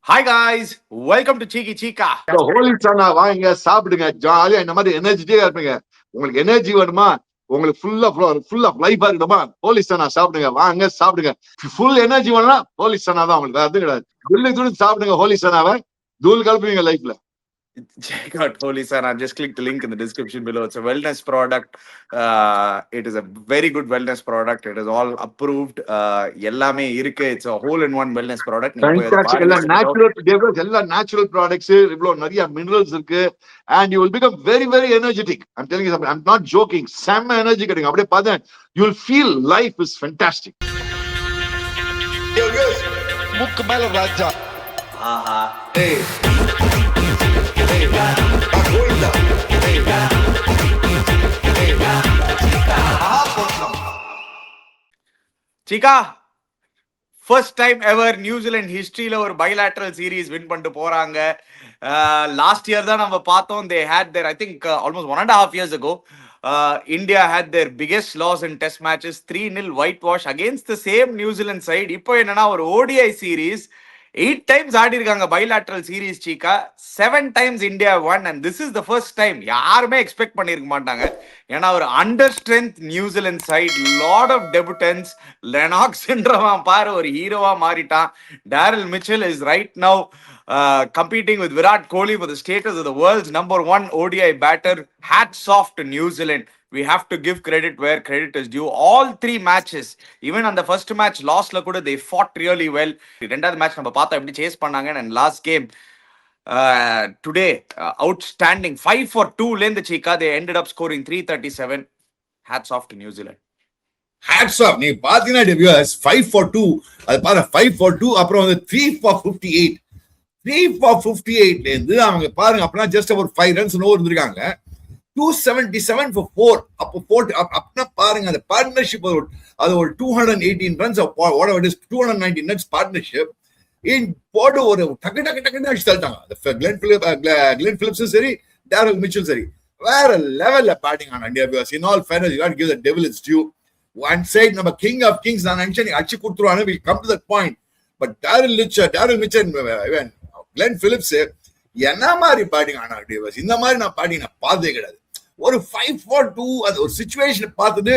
Hi guys, welcome to Cheeky Chica. Holi சனா வாங்க சாப்பிடுங்க, ஜாலியா இந்த மாதிரி எனர்ஜிட்டியா இருப்பீங்க. உங்களுக்கு எனர்ஜி வேணுமா, உங்களுக்கு ஃபுல்லா லைஃபா இருக்கணுமா, ஹோலி சனா சாப்பிடுங்க, வாங்க சாப்பிடுங்க. ஃபுல் எனர்ஜி வேணும்னா ஹோலி சனா தான் உங்களுக்கு, அது கிடையாது. துள்ளி சாப்பிடுங்க ஹோலி சனாவை, தூள் கலப்புவீங்க லைஃப்ல. Check out Holy Sana. Just click the link in the description below. It's a wellness product. It is a very good wellness product. It is all approved. எல்லாமே இருக்கு. It's a whole-in-one wellness product. நீங்க போய் அதை fantastic. பாருங்க. எல்லாம் natural, எல்லாம் natural products, இவ்வளவு நிறைய மினரல்ஸ் இருக்கு. And you will become very very energetic. I'm telling you something, I'm not joking. செம்ம எனர்ஜி கிடைக்கும். அப்படியே பார்த்தேன், you will feel life is fantastic. முக்கு மேல ராஜா. ஆஹா. Chica, first time ever New Zealand ஹிஸ்டரியில ஒரு bilateral series win பண்ணிட்டு போறாங்க. லாஸ்ட் இயர் தான் நம்ம பார்த்தோம். they had their, I think almost 1.5 years ago, India had their biggest loss in test matches, 3-0 whitewash against the same New Zealand side. இப்போ என்னன்னா ஒரு ODI series 8 times ஆடி இருக்காங்க bilateral series. சீக்கா 7 times India won, and this is the first time. யாருமே expect பண்ணிருக்க மாட்டாங்க. ஏன்னா ஒரு under strength New Zealand side, lot of debutants. லெனாக்ஸ்ன்றவன் பாரு ஒரு ஹீரோவா மாறிட்டான். Daryl Mitchell is right now competing with Virat Kohli for the status of the world's #1 ODI batter. Hats off to New Zealand. We have to give credit where credit is due. All 3 matches, even on the first match lost la kuda, they fought really well. ரெண்டாவது match நம்ம பார்த்தா எப்படி chase பண்ணாங்க. and last game today, outstanding 5 for 2 லேந்து சீக்கா they ended up scoring 337. hats off to New Zealand. Hats off. நீ பாத்தீங்கன்னா viewers 5 for 2, அது பாரு 5 for 2, அப்புறம் வந்து 3 for 58. 3 for 58 இருந்து அவங்க பாருங்க, அப்படின்னா ஜஸ்ட் ஒரு 5 runs ஓவர் இருந்திருக்காங்க. 277 for 4. அப்போ 4 அப்படின்னா பாருங்க, அந்த பார்ட்னர்ஷிப் அது ஒரு 218 runs, whatever it is, 219 runs partnership இன் போட்டு ஒரு டக்கு அடிச்சு தள்ளிட்டாங்க. கிளென் பிலிப்ஸும் சரி, டேரல் மிச்சல் சரி, வேற லெவல்ல பேட்டிங் ஆன India. Because in all fairness you got give the devil its due. One side நம்ம கிங் ஆஃப் கிங்ஸ் நான் நினைச்சேன் அடிச்சு கொடுத்துருவாங்க. Will come to that point. But Daryl Mitchell, Glenn Phillips என்ன மாதிரி பேட்டிங் ஆனா டிவர்ஸ், இந்த மாதிரி நான் பேட்டிங் நான் பார்த்ததே கிடையாது. ஒரு 5 for 2 அந்த ஒரு சிச்சுவேஷன் பார்த்துட்டு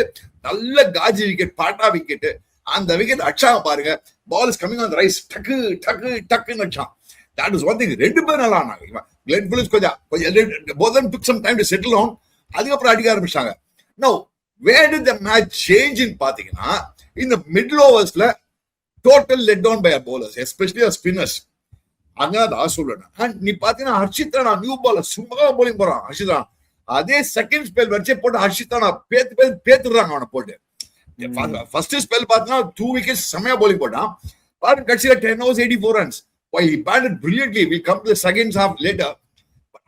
நல்ல காஜி விக்கெட், பாட்டா விக்கெட், அந்த விக்கெட் அடிச்சாங்க பாருங்க. Ball is coming on the rise, டக்குன்னு அடிச்சான். That is one thing. 2 பேர் நல்லா ஆனாங்க. கிளென் பிலிப்ஸ் கொஞ்சம் both them took some time to settle on. அதுக்கப்புறம் அடிக்க ஆரம்பிச்சாங்க. No where did the match change in பாத்தீங்கன்னா, in the middle overs total let down by our bowlers, especially our spinners. அங்கதான் சொல்றேன். நீ பாத்தீங்கன்னா ஹர்ஷித் ராணா நியூ பாலர் சும்மா போலிங் போறான். ஹர்ஷித் ராணா அதே செகண்ட் ஸ்பெல் வச்சே போட்டு ஹர்ஷித் ராணா பேத்துறாங்க அவனை போட்டு. ஃபர்ஸ்ட் ஸ்பெல் பாத்தீங்கன்னா 2 wickets செமையா போலிங் போட்டான். பாருங்க கட்சியில 10 overs 84 runs. While he batted brilliantly, we come to the second half later.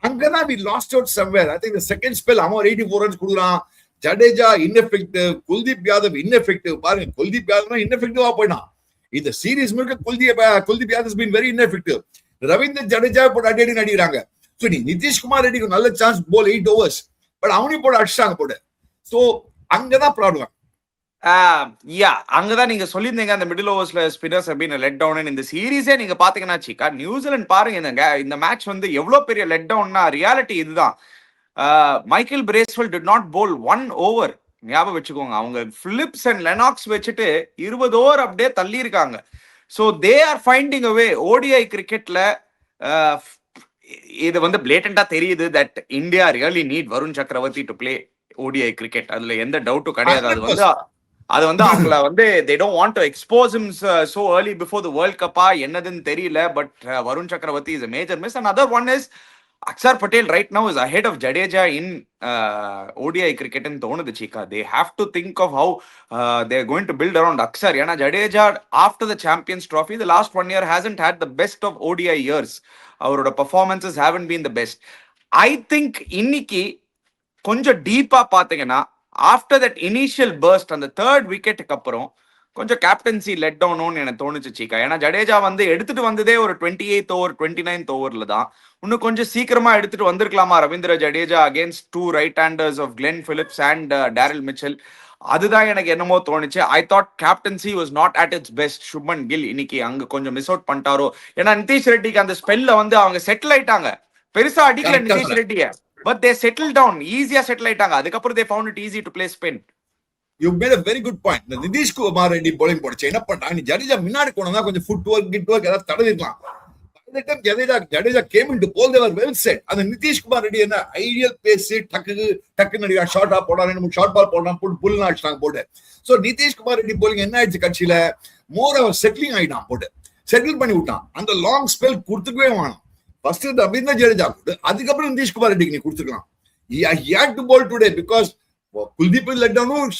அங்கதான் we lost out somewhere. I think the second spell அவன் 84 runs கொடுக்குறான். Jadeja ineffective, Kuldeep Yadav ineffective. பாருங்க குல்தீப் யாதவ் ineffectiveஆ போயிட்டான். இந்த சீரீஸ் முழுக்க Kuldeep Yadav has been very ineffective. Ravindra Jadeja போட்டு அடிக்கிறாங்க. சோ நீ நிதிஷ்குமார் ரெட்டிக்கு நல்ல சான்ஸ் போல் 8 overs, பட் அவனையும் போட்டு அடிச்சாங்க போட்டு. சோ அங்கதான் ப்ராப்ளம். அங்கதான் நீங்க சொல்லியிருந்தீங்க அந்த மிடில் ஓவர்ஸ்ல ஸ்பின்னர்ஸ் அப்படின்னு லெட் டவுன். இந்த சீரீஸே நீங்க பாத்தீங்கன்னா சீக்கா நியூசிலாந்து பாருங்க, இந்த மேட்ச் வந்து எவ்வளவு பெரிய லெட் டவுன்னா ரியாலிட்டி இதுதான். Michael Bracewell did not bowl 1 over. ஞாபகம் வச்சுக்கோங்க, அவங்க பிலிப்ஸ் அண்ட் லெனாக்ஸ் வச்சுட்டு 20 over அப்படியே தள்ளி இருக்காங்க. So they are finding a way. ODI கிரிக்கெட்ல இது வந்து பிளேட்டண்டா தெரியுது that India really need Varun சக்கரவர்த்தி டு பிளே ஓடிஐ கிரிக்கெட். அதுல எந்த டவுட்டும் கிடையாது. அது வந்து அவங்கள வந்து they don't want to expose him so early before the World Cup என்னதுன்னு தெரியல. பட் வருண் சக்கரவர்த்தி is a major miss. Another one is Akshar Patel right now is ahead of Jadeja in ODI cricket in தோணுது சீக்கா. They have to think of how they're going to build around Akshar. ஏன்னா Jadeja after the Champions Trophy the last 1 year hasn't had the best of ODI years. அவரோட performances haven't been the best. I think இன்னைக்கு கொஞ்சம் டீப்பா பாத்தீங்கன்னா after that initial first அந்த 3rd விக்கெட்டுக்கு அப்புறம் கொஞ்சம் captaincy let down எனக்கு தோணுச்சு சீக்கா. ஏன்னா ஜடேஜா வந்து எடுத்துட்டு வந்ததே ஒரு 28th over 29th overல தான். இன்னும் கொஞ்சம் சீக்கிரமா எடுத்துட்டு வந்திருக்கலாமா Ravindra Jadeja against 2 right-handers of Glenn Phillips and Daryl Mitchell. அதுதான் எனக்கு என்னமோ தோணுச்சு. I thought captaincy was not at its best. Shubman Gill இன்னைக்கு அங்க கொஞ்சம் மிஸ் அவுட் பண்ணிட்டாரோ. ஏன்னா நிதிஷ் ரெட்டிக்கு அந்த ஸ்பெல்ல வந்து அவங்க செட்டில் ஆயிட்டாங்க. பெருசா அடிக்கல நிதிஷ் ரெட்டிய, பட் தே செட்டில் டவுன், ஈஸியா செட்டில் ஆயிட்டாங்க. அதுக்கப்புறம் they found it easy to play spin. You made a very good point. இந்த நிதிஷ் குமார் ரெட்டி bowling போடுச்சு என்ன பண்றாங்க, நீ ஜடேஜா முன்னாடி போனா கொஞ்சம் ஃபுட் ஒர்க் கிட் ஒர்க் ஏதாவது தடவிக்கலாம். ஜடேஜா கேம் இன்டு போல் தேவர் வெல் செட். அந்த நிதிஷ் குமார் ரெட்டி என்ன ஐடியல் பேஸ், டக்குன்னு அடிக்கிறான், ஷார்ட்டா போடா, 2-3 ஷார்ட் பால் போடுறான், புல் அடிச்சாங்க போட்டு. சோ நிதிஷ் குமார் ரெட்டி போலிங் என்ன ஆயிடுச்சு கட்சியில, மோர் அவர் செட்டிலிங் ஆயிட்டான், போட்டு செட்டில் பண்ணி விட்டான். அந்த லாங் ஸ்பெல் கொடுத்துக்கவே வேணாம். ஃபர்ஸ்ட் ரவீந்திர ஜடேஜா கொடுத்து அதுக்கப்புறம் நிதிஷ் குமார் ரெட்டிக்கு நீ கொடுத்துக்கலாம். He had to bowl today because Kuldeep let டவுனும்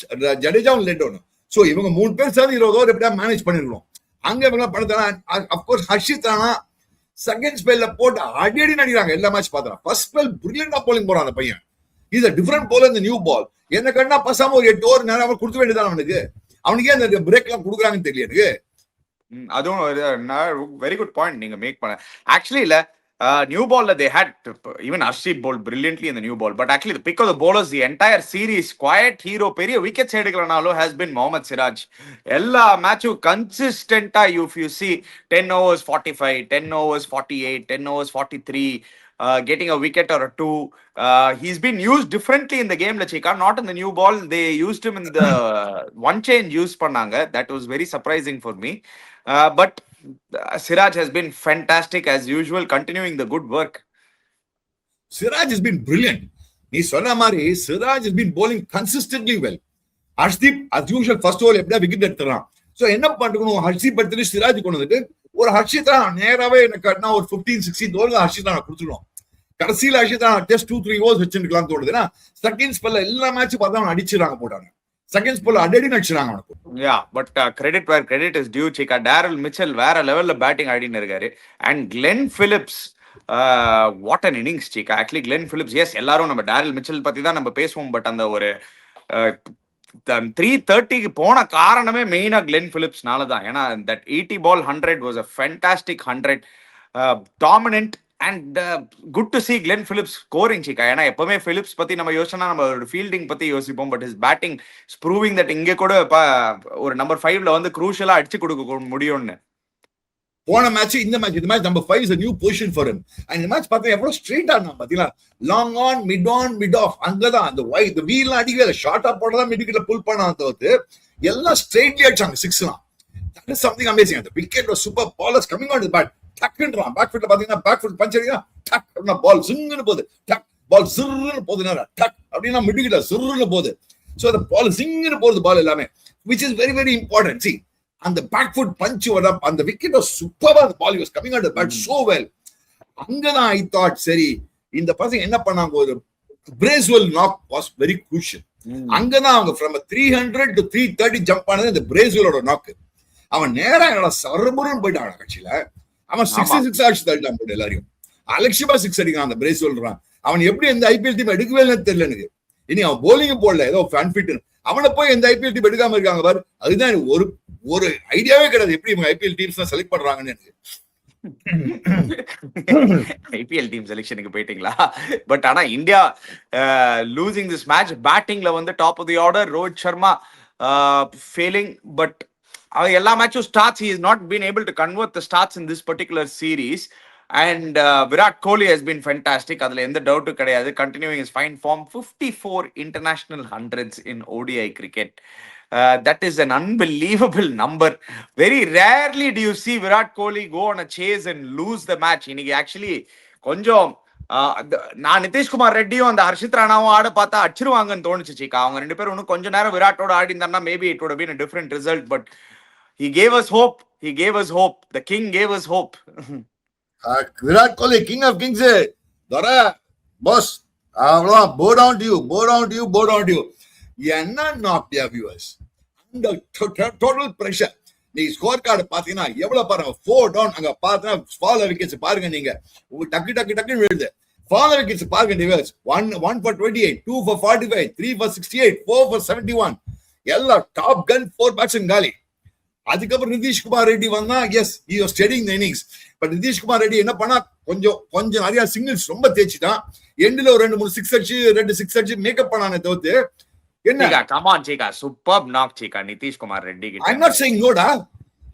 ஜடேஜாவும் லெட் டவுனும். சோ இவங்க 3 பேர் சேர்ந்து 20 ஓவர் எப்படியா மேனேஜ் பண்ணிருக்கணும். அங்க இவங்க பண்றதுனா அப்கோர்ஸ் ஹர்ஷித் ராணா செகண்ட் ஸ்பெல்ல போட்டு அடி நடிக்கிறாங்க. எல்லா மேட்ச் பார்த்தா ஃபர்ஸ்ட் ஸ்பெல் பிரில்லியண்டா போலிங் போறான் அந்த பையன். Is a different bowler in the new ball. என்ன கண்ணா பசாம ஒரு 8 ஓவர் நேரம் கொடுக்க வேண்டியதான் அவனுக்கு. அவனுக்கே அந்த பிரேக் எல்லாம் கொடுக்குறாங்கன்னு தெரியல எனக்கு. அதுவும் வெரி குட் பாயிண்ட் நீங்க மேக் பண்ண. ஆக்சுவலி இல்ல new ball they had even Arshdeep bowled brilliantly in the new ball, but actually the pick of the bowlers the entire series quiet hero periya wickets எடுக்கறனாலோ has been Mohammad Siraj. எல்லா மேட்சும் கன்சிஸ்டன்ட்டா if you see 10 overs 45, 10 overs 48, 10 overs 43, getting a wicket or a two. He's been used differently in the game la Chika, not in the new ball. They used him in the one change use பண்ணாங்க. That was very surprising for me. But Siraj has been fantastic as usual, continuing the good work. Siraj has been brilliant. நீ சொன்ன மாதிரி Siraj has been bowling consistently well. Arshdeep as usual first over எப்படியா wicket எடுத்துறான். So என்ன பண்ணணும், ஹர்ஷித் படுத்து சிராஜ் கொண்டு வந்துட்டு ஒரு ஹர்ஷித் ராணா நேராவே எனக்கு கட்டினா ஒரு 15-16 ஓவர் ஹர்ஷித் ராணா கொடுத்துருவோம். கடைசியில ஹர்ஷித் ராணா டெஸ்ட் 2-3 ஓவர்ஸ் வச்சிருக்கலாம் தோணுதுன்னா செகண்ட் ஸ்பெல்ல எல்லா மேட்ச் பார்த்தா அவன் அடிச்சிடறாங்க போட்டாங்க. செகண்ட் ஸ்பெல் அடி நடிச்சிடறாங்க அவனுக்கு. Yeah, but credit where credit is due, Chika. Daryl Mitchell வேற லெவல்ல பேட்டிங் ஆடின்னு இருக்காரு. And Glenn Phillips, what an innings, Chika. Actually Glenn Phillips, yes, எல்லாரும் நம்ம டேரல் மிச்சல் பத்தி தான் நம்ம பேசுவோம். பட் அந்த ஒரு 330க்கு போன காரணமே மெயினா Glenn Phillipsனால தான். ஏன்னா that 80 ball 100 was a fantastic 100, dominant and good to see Glenn Phillips scoring, Chika. ஏன்னா எப்பவுமே Phillips பத்தி நம்ம யோசிச்சோம்னா நம்ம ஒரு ஃபீல்டிங் பத்தி யோசிப்போம். But his batting is proving that இங்க கூட ஒரு நம்பர் 5ல வந்து குரூஷியலா அடிச்சு கொடுக்க முடியும்னு. போன மேட்ச் இந்த match number 5 is a new position for him. and இந்த மேட்ச் பார்த்தா எவ்வளவு ஸ்ட்ரெயிட்டா இருந்தா பாத்தீங்களா, லாங் ஆன் மிட் ஆஃப் அங்கதான் அந்த the wheel அடிக்கல, ஷார்ட்டா போட்டதா மிடிக்கிட்ட புல் பண்ணா தவிர்த்து எல்லாம் ஸ்ட்ரெயிட்லி அடிச்சாங்க 6லாம். that is something amazing. the wicket was super, ballers coming on the bat, டக்குன்றான் பேக் ஃபுட்ல பாத்தீங்கன்னா பேக் ஃபுட் பஞ்ச் அடிக்கிறா, டக் அப்படின்னா பால் சிங்குன்னு போகுது, டக் பால் சிறுன்னு போகுது, டக் அப்படின்னா மிடிக்கிட்ட சிறுன்னு போகுது. சோ அந்த பால் சிங்குன்னு போகுது பால் எல்லாமே, which is very very important. see அந்த பேக் ஃபுட் பஞ்ச் வர அந்த விக்கெட் சூப்பரா, அந்த ball was coming on the bat so well. அங்கதான் ஐ தாட் சரி இந்த பசங்க என்ன பண்ணாங்க, ஒரு Bracewell knock was very crucial. அங்கதான் அவங்க ஃப்ரம் 300 to 330 ஜம்ப் ஆனது இந்த பிரேஸ்வெலோட நாக்கு. அவன் நேரா என்னோட சர்முருன்னு போயிட்டான் கட்சியில. அவன் 66 அடிச்சு தள்ளிட்டான் போட்டு எல்லாரையும். அலட்சியமா 6 அடிக்கிறான் அந்த பிரேஸ்வெல்றான். அவன் எப்படி எந்த ஐபிஎல் டீம் எடுக்கவே இல்லைன்னு தெரியல எனக்கு. இனி அவன் போலிங் போடல, ஏதோ அன்ஃபிட். அவனை போய் எந்த ஐபிஎல் டீம் எடுக்காம இருக்காங்க பாரு. அதுதான் ஒரு ஐடியாவே கிடையாது எப்படி இவங்க ஐபிஎல் டீம்ஸ் செலக்ட் பண்றாங்கன்னு எனக்கு. ஐபிஎல் டீம் செலக்ஷனுக்கு போயிட்டீங்களா? பட் ஆனா இந்தியா லூசிங் திஸ் மேட்ச். பேட்டிங்ல வந்து top of the order Rohit Sharma failing. But எல்லா மேட்சும் starts, he has not been able to convert the starts in this particular series. And Virat Kohli has been fantastic. அதுல எந்த டவுட்டும் கிடையாது. Continuing his fine form, 54 international hundreds in ODI cricket. That is an unbelievable number. Very rarely do you see Virat Kohli go on a chase and lose the match. இன்னைக்கு actually கொஞ்சம் நான் நிதிஷ்குமார் ரெட்டியும் அந்த ஹர்ஷித் ராணாவும் ஆட பார்த்தா அடிச்சிருவாங்கன்னு தோணுச்சு Chika. அவங்க 2 பேரும் இன்னும் கொஞ்ச நேரம் விராட்டோட ஆடி இருந்தாங்கன்னா maybe it would have been a different result. But he gave us hope. The king gave us hope. Virat Kohli king of kings. தர பாஸ் அவ்வளவு bow down to you. என்ன நாட் டியர் வியூவர்ஸ், அந்த டோட்டல் பிரஷர். நீ ஸ்கோர் கார்டு பாத்தீங்கன்னா எவ்வளவு பாருங்க, 4 டவுன். அங்க பாத்தீங்கன்னா ஃபாலோ விக்கெட்ஸ் பாருங்க, நீங்க டக்கு விழுது. ஃபாலோ விக்கெட்ஸ் பாருங்க viewers. 1 for 28, 2 for 45, 3 for 68, 4 for 71. எல்லாம் டாப் கன் 4 பேட்ஸ்மேன் காலி. அதுக்கப்புறம் நிதிஷ்குமார் ரெட்டி வந்தா, yes he was steadying the innings. But Nitish Kumar Reddy என்ன பண்ணா, கொஞ்சம் நிறைய சிங்கிள்ஸ் ரொம்ப தேய்ச்சிட்டான். எண்ட்ல ஒரு 2-3 6 அடிச்சு 2 6 அடிச்சு மேக்கப் பண்ணானே தவிர்த்து என்ன Chika, come on, Chika. Superb knock, Chika. Nitish Kumar Reddy கிட்ட. I'm not saying no டா.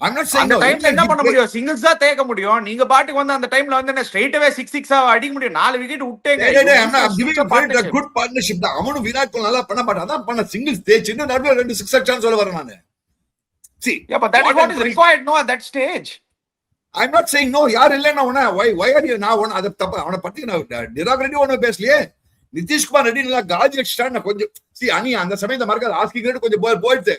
I'm not saying அந்த no. டைம்ல என்ன பண்ண முடியும்? சிங்கிள்ஸ் தான் தேக்க முடியும். நீங்க பாட்டுக்கு வந்து அந்த டைம்ல வந்து ஸ்ட்ரைட் அவே 6-6 அடிக்க முடியும். 4 wicket விட்டேங்க. I'm giving a good partnership தான். அவனும் விராட் கோலி நல்லா பண்ண மாட்டான். அதான் பண்ண சிங்கிள்ஸ் தேய்ச்சு இன்னும் நடுவுல 2 6 அடிச்சான்னு சொல்ல வரேன் நானு. See, yeah, but that is what is required no at that stage. I'm not saying no. யார் இல்லைன்னா உன why are you நான் உன அத தப்பு அவனை பத்தி நான் டிராகரடி ஒண்ணு பேசலையே. நிதிஷ்குமார் ரெட்டி நல்லா காஜி அடிச்சிட்டான் கொஞ்சம். See அனி அந்த சமயத்துல மறக்காத ஆஸ்கிங் ரேட் கொஞ்சம் போயிடுச்சு.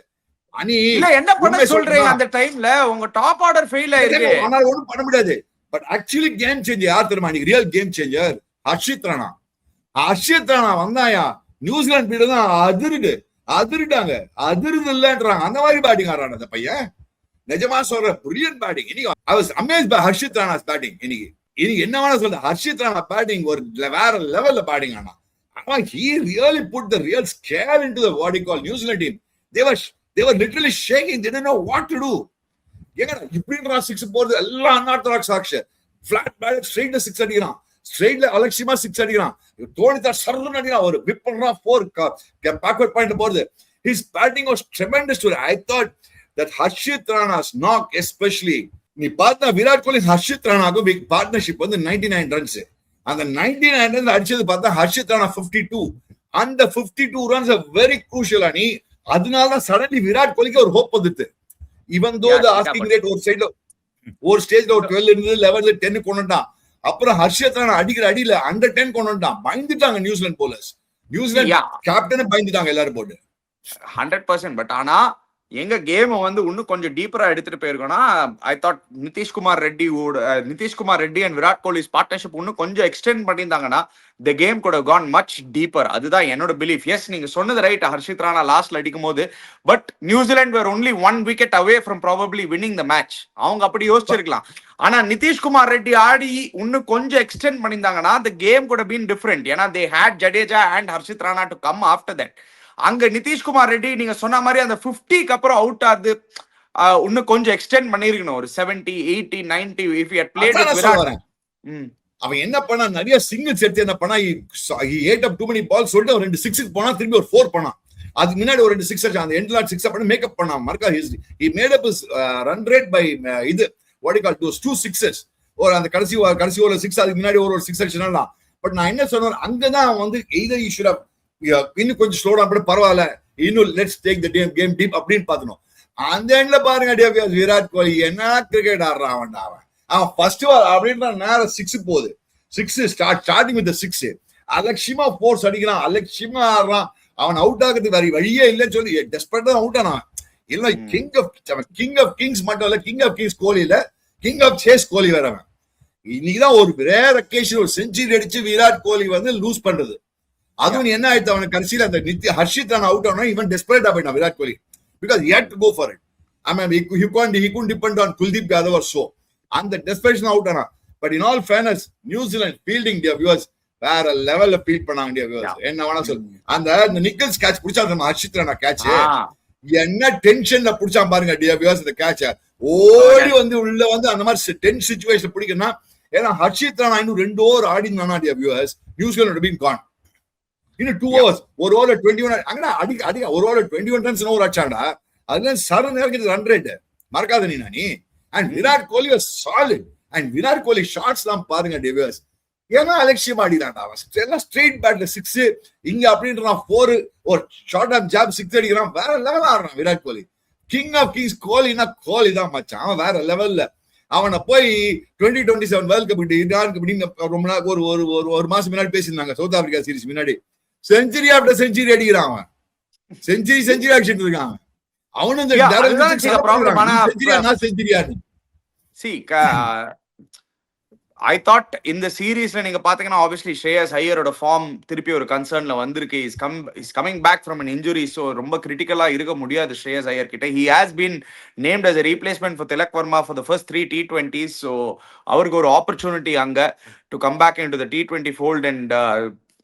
அனி இல்ல என்ன பண்ண சொல்றீங்க அந்த டைம்ல உங்க டாப் ஆர்டர் ஃபெயில் ஆயிருக்கு. ஆனா ஒண்ணும் பண்ண முடியாது. பட் ஆக்சுவலி கேம் சேஞ்சர் யார் தெரியுமா? நீ real game changer Harshit Rana வந்தாயா நியூசிலாந்து பீட தான் அதிருடாங்க அதிருது இல்லன்றாங்க. அந்த மாதிரி பேட்டிங் ஆடுறான் அந்த பையன். நிஜமா சொல்ற பிரில்லியன்ட் பேட்டிங். இன்னைக்கு I was amazed by Harshit Rana's batting. இன்னைக்கு என்ன வேணா சொல்ற ஹர்ஷித் ராணா பேட்டிங் ஒரு வேற லெவல்ல பேட்டிங் ஆனா. He really put the real scale into the what you call New Zealand team. They were literally shaking. They didn't know what to do. எங்கடா இப்படின்றா 6 போறது எல்லாம் அன்ஆர்த்தடாக்ஸ் ஆக்ஷன். ஃபிளாட் பேட் ஸ்ட்ரைட்ல 6 அடிக்கிறான். ஸ்ட்ரைட்ல அலட்சியமா 6 அடிக்கிறான். தோனிதா சர்ன்னு அடிக்கிறான். ஒரு விப் பண்றான் 4 பேக்வர்ட் பாயிண்ட் போறது. His batting was tremendous today. I thought that Harshit Rana's knock especially நீ பார்த்தா விராட் கோலி ஹர்ஷித் ராணாக்கு பார்ட்னர்ஷிப் வந்து 99 ரன்ஸ். அந்த 99 ரன்ஸ் அடிச்சது பார்த்தா ஹர்ஷித் ராணா 52. அந்த 52 ரன்ஸ் வெரி crucial அணி. அதனாலதான் சடன்லி விராட் கோலிக்கு ஒரு ஹோப் வந்துட்டு. Even though the asking rate ஒரு ஸ்டேஜ்ல ஒரு 12 இருந்தது 11 10 கொண்டுட்டான். அப்புறம் ஹர்ஷித் ராணா அடிக்கிற அடியில அண்டர் 10 கொண்டுட்டான். பயந்துட்டாங்க நியூசிலாந்து போலர்ஸ். நியூசிலாந்து கேப்டனே பயந்துட்டாங்க எல்லாரும் போட்டு. 100%. பட் ஆனா எங்க கேம் வந்து இன்னும் கொஞ்சம் டீப்பரா எடுத்துட்டு போயிருக்கோம்னா I thought Nitish Kumar Reddy and Virat Kohli's partnership இன்னும் கொஞ்சம் எக்ஸ்டெண்ட் பண்ணியிருந்தாங்கன்னா the game could have gone much deeper. அதுதான் என்னோட பிலீஃப். எஸ் நீங்க சொன்னது ரைட். ஹர்ஷித் ராணா லாஸ்ட்ல அடிக்கும் போது but New Zealand were only 1 wicket away from probably winning the match. அவங்க அப்படி யோசிச்சிருக்கலாம். ஆனா நிதிஷ்குமார் ரெட்டி ஆடி இன்னும் கொஞ்சம் எக்ஸ்டெண்ட் பண்ணியிருந்தாங்கன்னா the game could have been different. ஏன்னா they had Jadeja and Harshit Rana to come after that. அங்க நிதிஷ்குமார் ரெட்டி நீங்க சொன்ன மாதிரி அந்த 50க்கு அப்புறம் அவுட் ஆகுது இன்னும் கொஞ்சம் எக்ஸ்டெண்ட் பண்ணிருக்கணும். ஒரு 70 80 90 if he had played with Virat. அவன் என்ன பண்ணா நிறைய சிங்கிள்ஸ் எடுத்து என்ன பண்ணா he ate up too many balls சொல்லிட்டு ஒரு 2 6 போனா திரும்பி ஒரு 4 பண்ணான். அதுக்கு முன்னாடி ஒரு 2 6 அடிச்சான். அந்த எண்ட் லாட் 6 பண்ணி மேக்கப் பண்ணான். மர்கா he made up his run rate by இது what you call those 2 sixes ஒரு அந்த கடைசி ஒரு 6 அதுக்கு முன்னாடி ஒரு 6 அடிச்சனால. பட் நான் என்ன சொன்னேன் அங்கதான் வந்து either he should have இன்னும் கொஞ்சம் ஸ்லோ டவுன் பண்ணி பரவாயில்ல இன்னும் let's take the game deep அப்படின்னு பாத்தணும். அந்த எண்ட்ல பாருங்க விராட் கோலி என்ன கிரிக்கெட் ஆடுறான் அவன் ஃபர்ஸ்ட் அப்படின்ற நேரம் 6 போகுது. 6 ஸ்டார்டிங் வித் 6 அலட்சியமா ஃபோர்ஸ் அடிக்கிறான். அலட்சியமா ஆடுறான். அவன் அவுட் ஆகுறது வேற வழியே இல்லைன்னு சொல்லி டெஸ்பரேட்டா அவுட் ஆனான். இல்ல கிங் ஆஃப் கிங்ஸ் மட்டும் இல்ல கிங் ஆஃப் கிங்ஸ் கோலி இல்ல கிங் ஆஃப் சேஸ் கோலி வேற. இன்னைக்குதான் ஒரு ரேர் அக்கேஷன் ஒரு செஞ்சுரி அடிச்சு விராட் கோலி வந்து லூஸ் பண்றது. அதுவும் என்ன ஆயிடுச்சு அவனுக்கு கடைசியில் அந்த ஹர்ஷித் ராணா அவுட் ஆனா இவன் டெஸ்பரேட்டா போயிட்டான் Virat Kohli. Because he had to go for it. I mean he couldn't depend on Kuldeep Yadav or so. அந்த டெஸ்பரேஷன் அவுட் ஆனா. But in all fairness New Zealand fielding dear viewers வேற லெவல்ல ஃபீல் பண்ணாங்க dear viewers. என்ன வேணா சொல்லு. அந்த நிக்கல்ஸ் கேட்ச் புடிச்சான் ஹர்ஷித் ராணா கேட்ச் என்ன டென்ஷன்ல புடிச்சான் பாருங்க dear viewers. இந்த கேட்ச் ஓடி வந்து உள்ள வந்து அந்த மாதிரி டென்ஸ் சிச்சுவேஷன் பிடிக்கணும்னா ஏன்னா ஹர்ஷித் ராணா இன்னும் 2 ஓவர் ஆடி இருந்தானா dear viewers New Zealand been gone. இன்னும் 2 hours ஒரு ஓவர் 21 அங்கடா அடி ஒரு ஓவர் 21 ரன்ஸ் ஓவர் அடிச்சாடா. அதுல சரண் நேரத்துக்கு ரன் ரேட் மறக்காத நீ. And Virat Kohli was solid. And Virat Kohli shots தான் பாருங்க டிவியர்ஸ் ஏன்னா அலட்சியம் ஆடிடான்டா. எல்லாம் ஸ்ட்ரெயிட் பேட்ல 6 இங்க அப்படின்றான் 4 ஒரு ஷார்ட் ஆஃப் ஜாப் 6 அடிக்கிறான். வேற லெவல் ஆடுறான் Virat Kohli. King of kings கோலினா கோலி தான் மச்சான். அவன் வேற லெவல்ல. அவனை போய் 2027 வேர்ல்ட் கப் ரொம்ப ஒரு மாசம் முன்னாடி பேசியிருந்தாங்க சவுத் ஆப்பிரிக்கா சீரிஸ் முன்னாடி. செஞ்சுரி ஆஃப்டர் செஞ்சுரி அடிக்கிறான் அவன். செஞ்சுரி அடிச்சிட்டு இருக்கான் அவனும். I thought இந்த சீரீஸ்ல நீங்க பாத்தீங்கன்னா obviously ஸ்ரேயஸ் ஐயரோட ஃபார்ம் திருப்பி ஒரு கன்சர்ன்ல வந்திருக்கு. Is coming back from an injury. so ரொம்ப கிரிட்டிக்கலா இருக்க முடியாது ஸ்ரேயஸ் ஐயர் கிட்ட. he has been named as a replacement for Tilak Verma for the first 3 T20s. so அவருக்கு ஒரு ஆப்பர்ச்சுனிட்டி அங்க to come back into the T20 fold and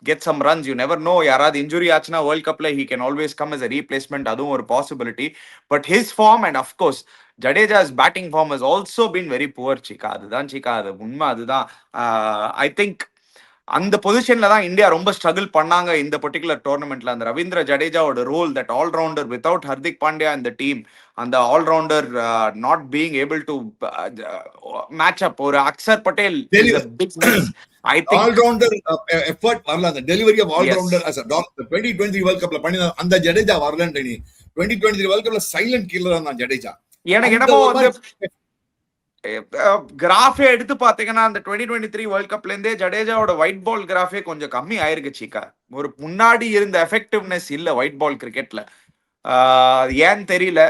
get some runs. You never know. யாராவது injury ஆச்சுன்னா world கப்ல he can always come as a replacement. அதுவும் ஒரு possibility. But his form and of course Jadeja's batting form has also been very poor. Chika அதுதான் அது உண்மை. அதுதான் I think அந்த பொசிஷன்ல தான் இந்தியா ரொம்ப ஸ்ட்ரகிள் பண்ணாங்க இந்த பர்டிகுலர் டோர்னமெண்ட்ல. அந்த ரவீந்திர ஜடேஜாவோட role, that allrounder without Hardik Pandya இந்த டீம், அந்த allrounder not being able to match up. ஒரு Axar Patel is a big miss. I think allrounder effort வரல, அந்த delivery of allrounder as a 2023 world கப்ல பண்ணி அந்த ஜடேஜா வரலன்ற. நீ 2023 வேர்ல்ட் கப்ல சைலண்ட் கில்லரா இருந்தான் ஜடேஜா. எனக்கு என்னமோ வந்து கிராஃபே எடுத்து பாத்தீங்கன்னா அந்த 2023 வேர்ல்ட் கப்ல இருந்தே ஜடேஜாவோட ஒயிட் பால் கிராஃபே கொஞ்சம் கம்மி ஆயிருக்கு சீக்கா. ஒரு முன்னாடி இருந்த எஃபெக்டிவ்னஸ் இல்ல ஒயிட் பால் கிரிக்கெட்ல. ஏன் தெரியல.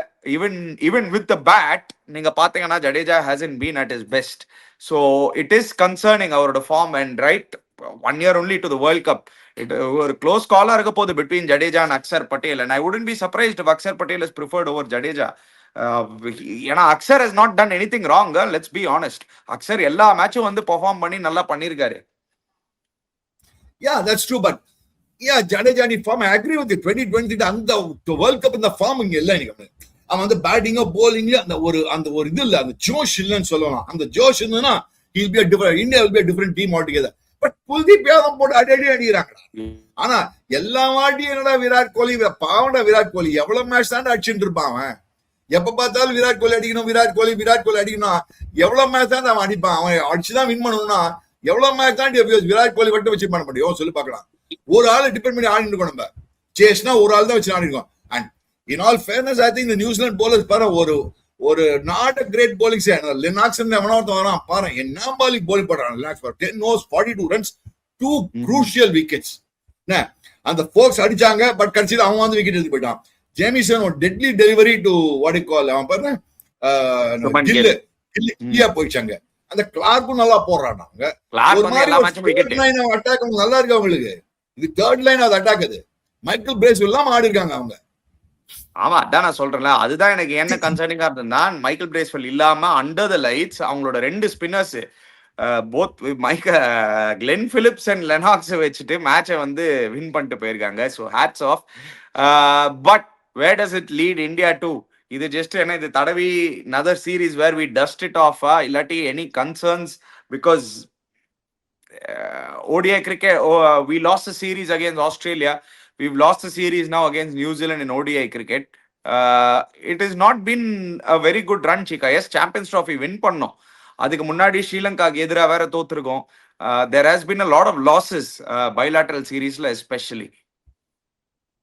ஈவன் வித் த பேட் நீங்க பாத்தீங்கன்னா Jadeja hasn't been at his best. So it is concerning அவரோட form. And right 1 year only to the world cup. ஒரு க்ளோஸ் காலா இருக்க போகுது between Jadeja and Axar Patel. And I wouldn't be surprised if Axar Patel is preferred over Jadeja. ஏன்னா Axar has not done anything wrong. Let's be honest. Axar எல்லா மேட்சும் வந்து perform பண்ணி நல்லா பண்ணிருக்காரு. Yeah, that's true. But yeah, Jadeja ni form, I agree with you. 2020 அந்த world cup இந்த form இங்க இல்ல. நீங்க அவன் வந்து பேட்டிங்கோ போலிங்ல அந்த ஒரு இது இல்ல, அந்த ஜோஷ் இல்லன்னு சொல்லலாம். அந்த ஜோஷ் இருந்ததுன்னா he'll be a different, India will be a different team altogether. But Kuldeep Yadav போட்டு அடிக்கிறாங்க. ஆனா எல்லா வாட்டியும் என்னடா விராட் கோலி பாவண்டா, விராட் கோலி எவ்வளவு மேட்ச் தான் அடிச்சுட்டு இருப்பான் அவன். எப்ப பார்த்தாலும் விராட் கோலி அடிக்கணும், விராட் கோலி அடிக்கணும். எவ்வளவு மேட்ச் தான் அவன் அடிப்பான். அவன் அடிச்சுதான் வின் பண்ணணும்னா எவ்வளவு மேட்ச் தான் விராட் கோலி மட்டும் வச்சு பண்ண முடியும் சொல்லி பார்க்கலாம். ஒரு ஆள் டிபெண்ட் பண்ணி ஆடிட்டு இருக்கோம். நம்ம சேஸ்னா ஒரு ஆள் தான் வச்சு ஆடிருக்கோம். And in all fairness I think இந்த நியூசிலாந்து போலர்ஸ் பாரு, ஒரு not a great bowlings. Lennox எவனோர்த்த வரான் பாரு, என்ன பாலிங் போலிங் பண்றான் Lennox. 10 overs 42 runs, 2 crucial wickets. அந்த ஃபோக்ஸ் அடிச்சாங்க, பட் கடைசியில் அவன் வந்து விக்கெட் எடுத்து போயிட்டான். ஜேமிசன் ஒரு deadly delivery to what you call, அவன் பாரு கில்லியா போயிடுச்சாங்க. அந்த கிளார்க்கும் நல்லா போடுறான். ஒரு மாதிரி அட்டாக் நல்லா இருக்கு அவங்களுக்கு. இது தேர்ட் லைன் அது அட்டாக். அது மைக்கேல் பிரேஸ்வெல் எல்லாம் ஆடி இருக்காங்க அவங்க. ஆமா, அதான் நான் சொல்றேன்ல. அதுதான் எனக்கு என்ன கன்சர்னிங்கா இருந்ததுன்னா, மைக்கேல் பிரேஸ்வெல் இல்லாம அண்டர் த லைட்ஸ் அவங்களோட 2 spinners both Glenn Phillips and Lennox வச்சுட்டு மேட்சை வந்து வின் பண்ணிட்டு போயிருக்காங்க. So hats off. But where does it lead India to? இது ஜஸ்ட் என்ன, இது தடவி another series where we dust it off இல்லாட்டி any concerns because ODI cricket we lost the series against Australia, we've lost the series now against New Zealand in ODI cricket. It has not been a very good run chika. Yes, Champions Trophy win பண்ணோம், அதுக்கு முன்னாடி ஸ்ரீலங்காக்கு எதிராக வேற தோத்துருக்கோம். There has been a lot of losses bilateral seriesல especially.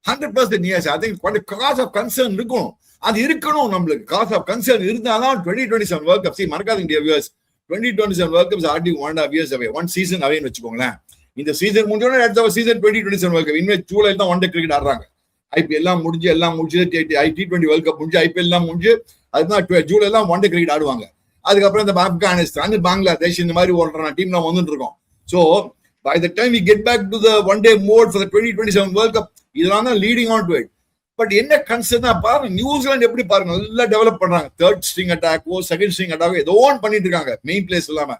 100% yes. I think quite a cause of concern இருக்கும். அது இருக்கணும் நம்மளுக்கு. Cos of concern இருந்தாதான் 2027 வேர்ல்ட் கப். மறக்காதீங்க viewers, 2027 world cup hardly 1.5 years away, 1 season அவேன்னு வச்சுக்கோங்களேன். இந்த சீசன் முடிஞ்சோட அடுத்த சீசன் 2027 வேர்ல்ட் கப். இனிமே ஜூலைல தான் ஒன் டே கிரிக்கெட் ஆடுறாங்க. ஐபிஎல் எல்லாம் முடிஞ்சு T20 வேர்ல்ட் கப் முடிஞ்சு ஐபிஎல் எல்லாம் முடிஞ்சு அதுதான் ஜூலை எல்லாம் ஒன் டே கிரிக்கெட் ஆடுவாங்க. அதுக்கப்புறம் இந்த ஆப்கானிஸ்தான், பங்களாதேஷ் இந்த மாதிரி ஒரு டீம்லாம் வந்துட்டு இருக்கோம். So by the time we get back to the one day mode for the 2027 world cup, இதெல்லாம் தான் leading on to it. But என்ன கன்சர்ன் பாருங்க, நியூசிலாந்து எப்படி பாருங்க நல்லா டெவலப் பண்றாங்க. தேர்ட் ஸ்ட்ரிங் அட்டாக்கோ செகண்ட் ஸ்ட்ரிங் அட்டாக்கோ ஏதோ ஒன் பண்ணிட்டு இருக்காங்க மெயின் பிளேஸ் இல்லாம.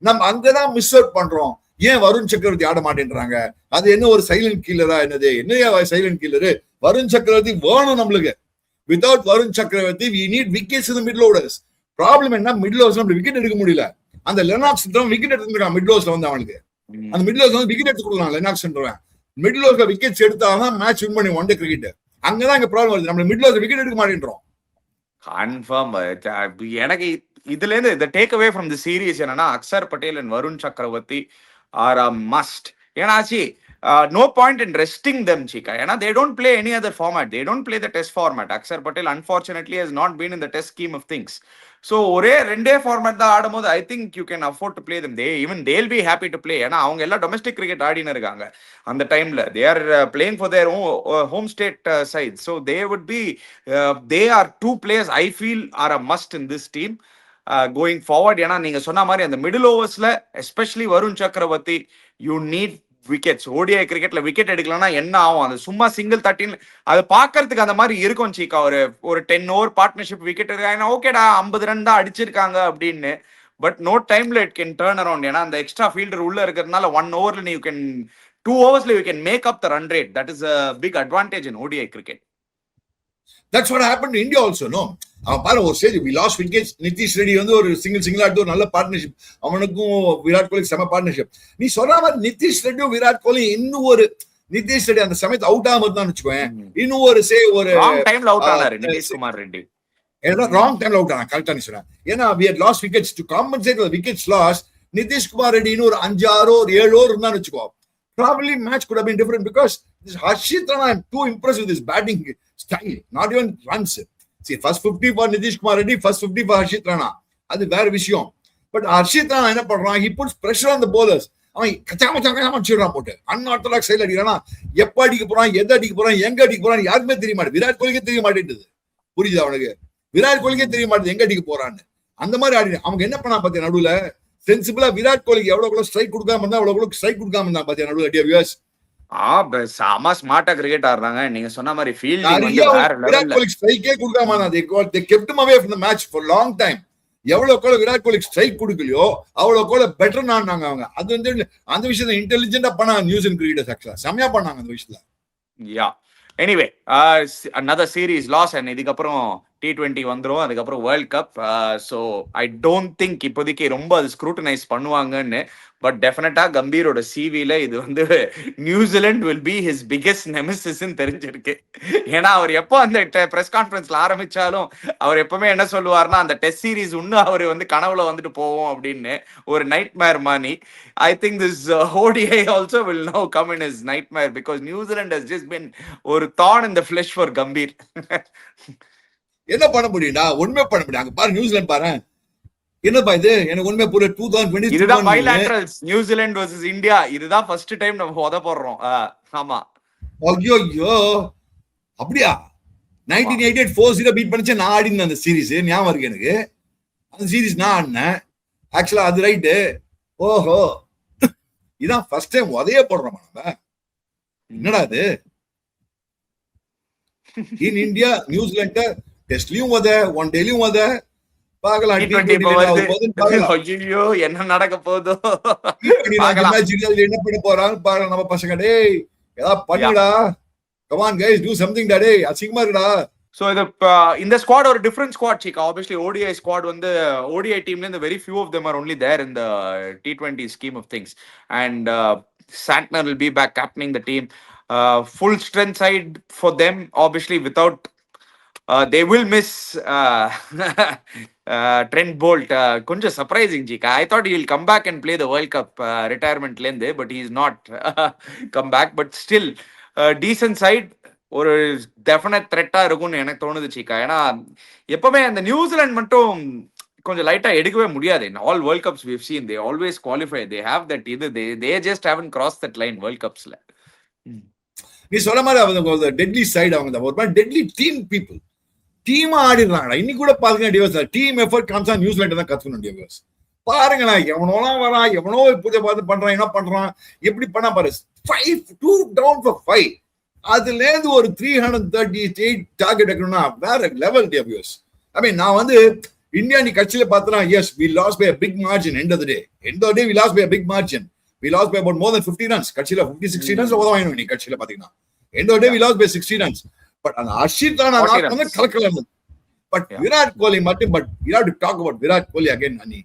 நம்ம அங்கதான் மிஸ் அவுட் பண்றோம். ஏன் வருண் சக்கரவர்த்தி ஆட மாட்டேன்றாங்க? அது என்ன ஒரு சைலண்ட் கில்லரா? என்னது என்ன சைலண்ட் கில்லரு? வருண் சக்கரவர்த்தி வேணும் நம்மளுக்கு. வித்வுட் வருண் சக்கரவர்த்தி we need wickets in the middle orders. Problem என்ன, மிடில் ஓவர்ஸ்ல நம்ம விக்கெட் எடுக்க முடியல. அந்த லெனாக்ஸ் விக்கெட் எடுத்துருக்கான் மிடில் ஓவர்ஸ்ல வந்து அவனுக்கு. அந்த மிடில் ஓவர்ஸ்ல வந்து விக்கெட் எடுத்து கொடுக்கலாம் லெனாக்ஸ். மிடில் ஓவர்ஸ்ல விக்கெட்ஸ் எடுத்தாதான் மேட்ச் வின் பண்ணி ஒன் டே கிரிக்கெட். அங்கதான் இங்க ப்ராப்ளம் வருது. நம்ம மிடில் ஓவர் விக்கெட் எடுக்க மாட்டேன்றோம். கன்ஃபார்ம். எனக்கு இதுல இருந்து the take away from the series என்னன்னா, அக்சர் பட்டேல் and வருண் சக்கரவர்த்தி are a must. ஏன்னா no point in resting them chika. ஏன்னா they don't play any other format, they don't play the test format. Axar Patel unfortunately has not been in the test scheme of things. So ஒரே 2 format தான் ஆடும்போது I think you can afford to play them. They'll be happy to play. ஏன்னா அவங்க எல்லாம் domestic cricket ஆடினு இருக்காங்க அந்த டைம்ல. they are playing for their home state side. So they are 2 players I feel are a must in this team going forward. ஏன்னா நீங்க சொன்ன மாதிரி அந்த மிடில் ஓவர்ஸ்ல எஸ்பெஷலி வருண் சக்கரவர்த்தி you need விக்கெட்ஸ். ஓடிஐ கிரிக்கெட்ல விக்கெட் எடுக்கலன்னா என்ன ஆகும்? அது சும்மா சிங்கிள் 13 அது பாக்குறதுக்கு அந்த மாதிரி இருக்கும் சீக்கா. ஒரு 10 ஓவர் பார்ட்னர்ஷிப் விக்கெட் எடுக்காங்க, ஓகேடா 50 ரன் தான் அடிச்சிருக்காங்க அப்படின்னு. பட் நோ டைம்ல இட் கேன் டர்ன் அரவுண்ட். ஏன்னா அந்த எக்ஸ்ட்ரா ஃபீல்டர் உள்ள இருக்கிறதுனால 1 ஓவர்ல you can 2 overs you can make up the run rate. That is a big advantage in ODI cricket. That's what happened to India also, no? அவன் பாரு ஒரு stage we lost wickets. Nitish Reddy வந்து ஒரு சிங்கிளா எடுத்து ஒரு நல்ல பார்ட்னர்ஷிப், அவனுக்கும் விராட் கோலிக்கு செம பார்ட்னர்ஷிப். நீ சொல்ற மாதிரி நிதிஷ் ரெட்டியும் விராட் கோலி இன்னும் ஒரு நிதிஷ் ரெட்டி அந்த சமயத்தை அவுட் ஆகாம இருந்தான்னு வச்சுக்கோங்க, இன்னும் ஒரு டைம்ல அவுட் ஆனாரு நிதிஷ் குமார் ரெட்டி. ராங் டைம்ல அவுட் ஆனா கரெக்டா நீ சொன்ன. ஏன்னா we had lost wickets to compensate for the wickets lost. Nitish Kumar Reddy இன்னும் ஒரு 5-6 or 7 இருந்தான்னு வச்சுக்கோ, probably match could have been different because this Harshit Rana, I'm too impressed with his batting style, not even runs. See, first 50 for Nitish Kumar Reddy, first 50 for Harshit Rana. அது வேற விஷயம். But Harshit Rana என்ன பண்றான், he puts pressure on the bowlers. அவன் கச்சாம அடிச்சிடுறான் போட்டு, unorthodox சைடுல அடிக்கிறான். எப்ப அடிக்க போறான், எதை அடிக்க போறான், எங்க அடிக்க போறான் யாருமே தெரிய மாட்டேது. விராட் கோலிக்கே தெரிய மாட்டேங்குது. புரியுது அவனுக்கு, விராட் கோலிக்கே தெரிய மாட்டேது எங்க அடிக்க போறான்னு. அந்த மாதிரி ஆடி அவங்க என்ன பண்ணா பாத்தியா நடுவுல சென்சிபிளா விராட் கோலிக்கு எவ்வளவு ஸ்ட்ரைக் கொடுக்காம இருந்தா அவ்வளவு ஸ்ட்ரைக் கொடுக்காம இருந்தா பாத்தியா நடுவுல அடியா வியூஸ். செம ஸ்மார்ட்டா கிரிக்கெட் ஆடுறாங்க. நீங்க சொன்ன மாதிரி விராட் கோலி ஸ்ட்ரைக்கே கொடுக்காம they kept him away from the match for long time. எவ்வளவு விராட் கோலிக்கு ஸ்ட்ரைக் கொடுக்கலையோ அவ்வளவு பெட்டர் ஆனாங்க அவங்க. அது வந்து அந்த விஷயத்தை இன்டெலிஜென்டா பண்ணாங்க நியூசிலாந்து கிரிக்கெட்டர்ஸ். ஆக்சுவலா செமையா பண்ணாங்க அந்த விஷயத்துல. Yeah anyway another series loss and இதுக்கப்புறம் T20 வந்துரும், அதுக்கப்புறம் world cup. So I don't think இப்போதைக்கு ரொம்ப அது ஸ்க்ரூட்டனைஸ் பண்ணுவாங்கன்னு. பட் டெஃபினட்டா கம்பீரோட சிவில இது வந்து New Zealand will be his biggest நெமிசிஸ்ன்னு தெரிஞ்சிருக்கு. ஏன்னா அவர் எப்போ அந்த பிரஸ் கான்ஃபரன்ஸ்ல ஆரம்பிச்சாலும் அவர் எப்பவுமே என்ன சொல்லுவார்னா, அந்த டெஸ்ட் சீரீஸ் இன்னும் அவர் வந்து கனவுல வந்துட்டு போவோம் அப்படின்னு ஒரு night Meir Mani. I think this ODI also will now come in his nightmare because New Zealand has just been ஒரு thorn in the flesh for Gambhir. என்ன பண்ண முடியும்டா, ஒண்ணுமே பண்ண முடியும். அங்க பாரு நியூசிலாந்து பாரு என்னப்பா இது, எனக்கு ஒண்ணுமே புரியல. 2020 இதுதான் bilaterals நியூசிலாந்து vs இந்தியா. இதுதான் ஃபர்ஸ்ட் டைம் நம்ம உத போடுறோம். ஆமா ஐயோ அப்படியா? 1988 4-0 பீட் பண்ணிச்சு. நான் ஆடினேன் அந்த சீரீஸ், ஞாபகம் இருக்கு எனக்கு. அந்த சீரீஸ் நான் ஆடினேன் ஆக்சுவலா. அது ரைட்டு. ஓஹோ, இதான் ஃபர்ஸ்ட் டைம் உதைய போடுறோமா நம்ம. என்னடா இது இன் இந்தியா நியூசிலாந்து டெஸ்ட்லயும் உத, ஒன் டேலயும் உத பாக்கலாம். ஐயோ என்ன நடக்க போதோ, என்ன பண்ண போறாங்க பாருங்க நம்ம பசங்க. டேய் ஏதாவது பண்ணுடா, come on guys, do something டா. டேய் அசிங்கமா இருக்குடா. So இந்த ஸ்குவாட் ஒரு டிஃபரண்ட் ஸ்குவாட் சீக்கா. ஆப்வியஸ்லி ODI ஸ்குவாட் வந்து ODI டீம்ல இருந்து very few of them are only there in the T20 scheme of things. And Santner will be back captaining the team. Full strength side for them, obviously without they will miss Trent Bolt. Konja surprising jika. I thought he will come back and play the World Cup retirement lende, but he is not come back. But still decent side, ஒரு definite த்ரெட்டா இருக்கும்னு எனக்கு தோணுது சீக்கா. ஏன்னா எப்பவுமே அந்த New Zealand மட்டும் கொஞ்சம் லைட்டா எடுக்கவே முடியாது. In all world cups we've seen they always qualify, they have that இது they just haven't crossed that line world கப்ஸ்ல. நீ சொல்ல மாதிரி அவங்க டெட்லி சைடு, அவங்க ஒரு மாதிரி டெட்லி டீம் பீப்புள், டீமா ஆடிடுறாங்கடா. இன்னைக்கு கூட பாருங்க டிவர்ஸ் டீம் எஃபர்ட் காமிச்சா நியூசிலாந்து தான் கத்துக்கணும் டிவர்ஸ். பாருங்களா எவனோலாம் வரான், எவனோ புதிய பார்த்து பண்றான், என்ன பண்றான், எப்படி பண்ணா பாரு. 2 down for 5, அதுல இருந்து ஒரு 338 டார்கெட் வைக்கணும்னா வேற லெவல் டிவர்ஸ். ஐ மீன் நான் வந்து இந்தியா நீ கட்சியில பார்த்தனா, S we lost by a big margin. end of the day we lost by a big margin. We lost by about more than 50 runs. கட்சியில 50-60 runs உதவாயினும் நீ கட்சியில பாத்தீங்கன்னா. end of the day we lost by 60 runs. But அந்த ஹர்ஷித் ராணா வந்து கலக்கலாம். But Virat Kohli மட்டும், but you have to talk about Virat Kohli again. நீ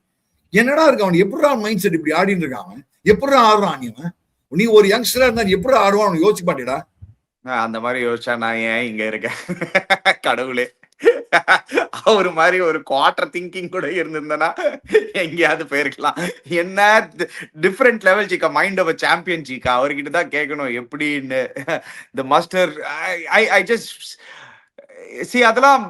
என்னடா இருக்கு அவன், எப்படா மைண்ட் செட் இப்படி ஆடிட்டு இருக்கான் அவன், எப்படா ஆடுறான் நீ ஒரு யங்ஸ்டரா இருந்தா எப்படா ஆடுவான் யோசிச்சு பாட்டிடா. அந்த மாதிரி யோசிச்சா நான் ஏன் இங்க இருக்கேன் கடவுளே. அவரு மாதிரி ஒரு குவார்டர் திங்கிங் கூட இருந்திருந்தனா எங்கேயாவது போயிருக்கலாம். என்ன டிஃபரெண்ட் லெவல் சீக்கா, மைண்ட் ஆஃப் சாம்பியன் சீக்கா. அவர்கிட்ட தான் கேட்கணும் எப்படின்னு. The master I just see அதெல்லாம்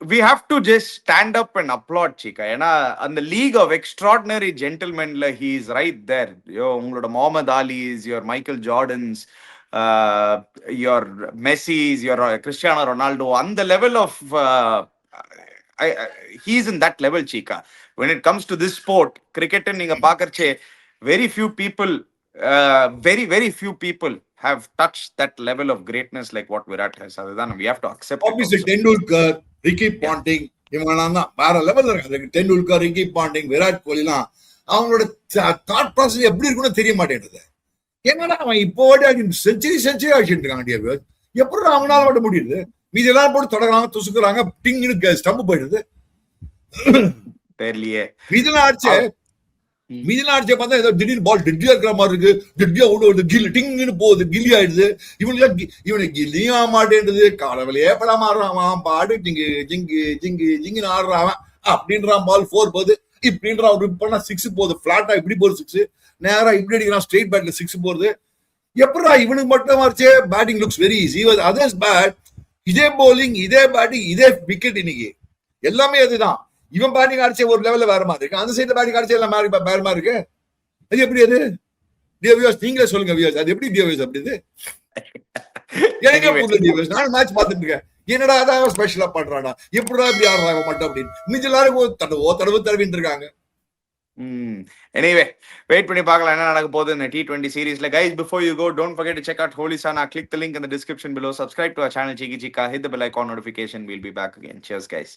we have to just stand up and applaud chika. ஏன்னா அந்த லீக் ஆஃப் எக்ஸ்ட்ராடினரி ஜென்டில்மென்ல he is right there. உங்களோட Muhammad Alis, your Michael Jordans, your Messi's, your Cristiano Ronaldo, on the level of he's in that level chika. When it comes to this sport, cricket நீங்க பாக்கறச்சே very few people very few people have touched that level of greatness like what Virat has. Adhan we have to accept. Obviously Tendulkar, Ricky Ponting, இவங்கலாம் தான் வேற லெவல்ல இருக்காங்க. Tendulkar, Ricky Ponting, Virat கோலிலாம் அவங்களோட thought process எப்படி இருக்குன்னு தெரிய மாட்டேங்குது. என்னடா அவன் இப்போ செஞ்சுரி அடிச்சுட்டு இருக்காங்க. எப்படி அவங்களால மட்டும் முடியுது? மீதி எல்லாரும் போட்டு தொடங்குறாங்க, துசுக்குறாங்க, டிங்னு ஸ்டம்பு போயிடுது. தெரியலையே. மீதெல்லாம் அடிச்சே பார்த்தா ஏதோ திடீர்னு பால் டெட்லியா இருக்கிற மாதிரி இருக்கு. டெட்லியா ஓடுது, கில் டிங்னு போகுது, கில்லி ஆயிடுது. இவனுக்கு கில்லியும் ஆக மாட்டேன்றது. காலவலையே படம் ஆடுறான், பாடு ஜிங்கு ஜிங்கு ஜிங்கு ஜிங்குன்னு ஆடுறான் அப்படின்றான். பால் 4 போகுது, இப்படின்றான், ரிப் பண்ணா 6 போகுது, பிளாட்டா இப்படி போகுது 6, நேரா இப்படி அடிக்கிறான், ஸ்ட்ரெயிட் பேட்ல 6 போகுது. எப்படா இவனுக்கு மட்டும் வரைச்சே batting looks very easy, others bat. இதே பவுலிங், இதே பேட்டிங், இதே விக்கெட், இன்னைக்கு எல்லாமே அதுதான். இவன் பேட்டிங் அடிச்ச ஒரு லெவல்ல வேற மாதிரி இருக்கு, அந்த சைட்ல பேட்டிங் அடிச்ச எல்லாம் வேற மாதிரி இருக்கு. அது எப்படி? அது டிவியர்ஸ் நீங்களே சொல்லுங்க வியூஸ், அது எப்படி டிவியர்ஸ்? அப்படி இது எனக்கே புரியல டிவியர்ஸ். நான் மேட்ச் பார்த்துட்டு இருக்கேன், என்னடா அதான் ஸ்பெஷலா பண்றானா, எப்படிடா இப்படி ஆடுறாங்க மட்டும் அப்படின்னு. மிச்ச எல்லாரும் தடவின்னு இருக்காங்க. Anyway, wait பண்ணி பார்க்கலாம் என்ன நடக்க போகுது இந்த T20 சீரீஸ்ல. Guys, before you go, don't forget to check out Holy Sana. Click the link in the description below. Subscribe to our channel Chiki Chika. Hit the bell icon notification. We'll be back again. Cheers, guys.